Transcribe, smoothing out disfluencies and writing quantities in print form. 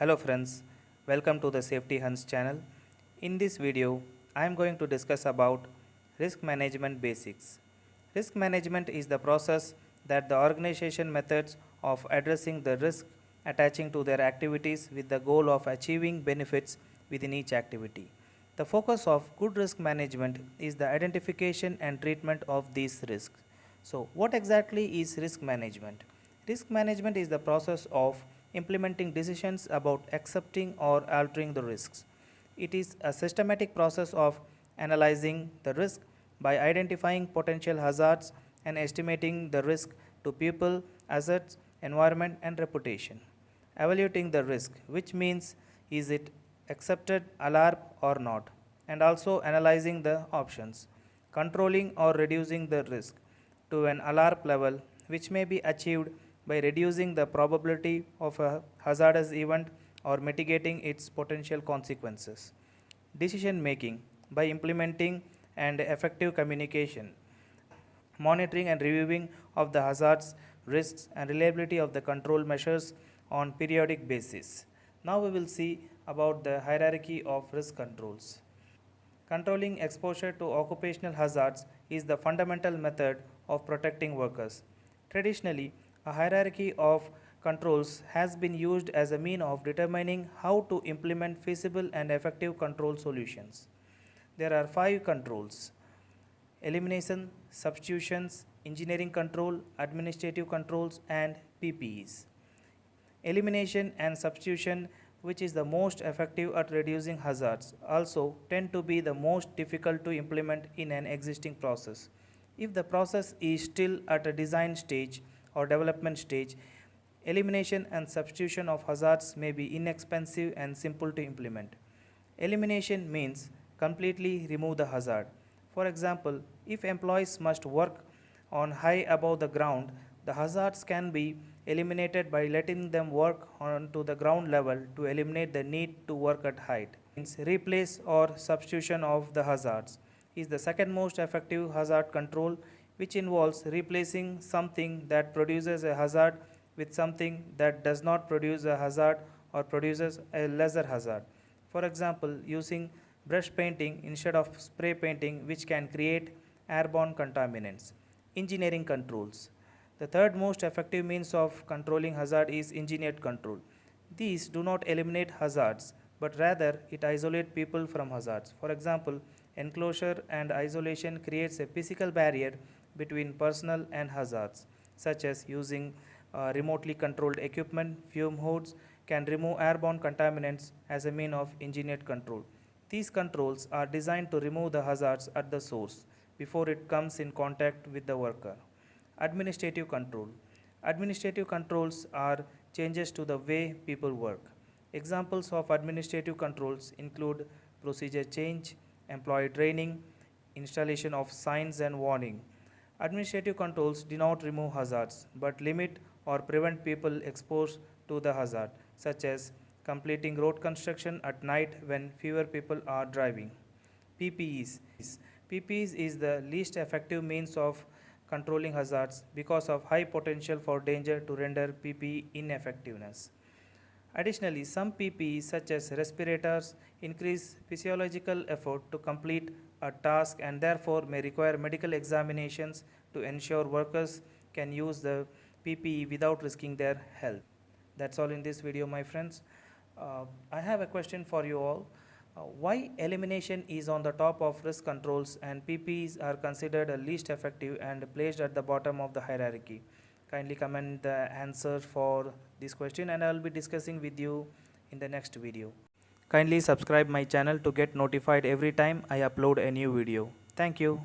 Hello friends, welcome to the Safety Hunts channel. In this video, I am going to discuss about risk management basics. Risk management is the process that the organization methods of addressing the risk attaching to their activities with the goal of achieving benefits within each activity. The focus of good risk management is the identification and treatment of these risks. So, what exactly is risk management? Risk management is the process of implementing decisions about accepting or altering the risks. It is a systematic process of analyzing the risk by identifying potential hazards and estimating the risk to people, assets, environment, and reputation. Evaluating the risk, which means is it accepted alarm or not, and also analyzing the options, controlling or reducing the risk to an alarm level, which may be achieved by reducing the probability of a hazardous event or mitigating its potential consequences. Decision making by implementing and effective communication, monitoring and reviewing of the hazards, risks, and reliability of the control measures on periodic basis. Now we will see about the hierarchy of risk controls. Controlling exposure to occupational hazards is the fundamental method of protecting workers. Traditionally, a hierarchy of controls has been used as a means of determining how to implement feasible and effective control solutions. There are 5 controls: elimination, substitutions, engineering control, administrative controls, and PPEs. Elimination and substitution, which is the most effective at reducing hazards, also tend to be the most difficult to implement in an existing process. If the process is still at a design stage or development stage, elimination and substitution of hazards may be inexpensive and simple to implement. Elimination means completely remove the hazard. For example, if employees must work on high above the ground, the hazards can be eliminated by letting them work onto the ground level to eliminate the need to work at height. Means replace or substitution of the hazards is the second most effective hazard control, which involves replacing something that produces a hazard with something that does not produce a hazard or produces a lesser hazard. For example, using brush painting instead of spray painting, which can create airborne contaminants. Engineering controls. The third most effective means of controlling hazard is engineered control. These do not eliminate hazards, but rather it isolates people from hazards. For example, enclosure and isolation creates a physical barrier between personnel and hazards, such as using remotely controlled equipment. Fume hoods can remove airborne contaminants as a means of engineered control. These controls are designed to remove the hazards at the source before it comes in contact with the worker. Administrative control. Administrative controls are changes to the way people work. Examples of administrative controls include procedure change, employee training, installation of signs and warning. Administrative controls do not remove hazards but limit or prevent people exposed to the hazard, such as completing road construction at night when fewer people are driving. PPEs. PPEs is the least effective means of controlling hazards because of high potential for danger to render PPE ineffectiveness. Additionally, some PPEs such as respirators increase physiological effort to complete a task and therefore may require medical examinations to ensure workers can use the PPE without risking their health. That's all in this video, my friends. I have a question for you all. Why elimination is on the top of risk controls and PPEs are considered a least effective and placed at the bottom of the hierarchy? Kindly comment the answer for this question and I will be discussing with you in the next video. Kindly subscribe my channel to get notified every time I upload a new video. Thank you.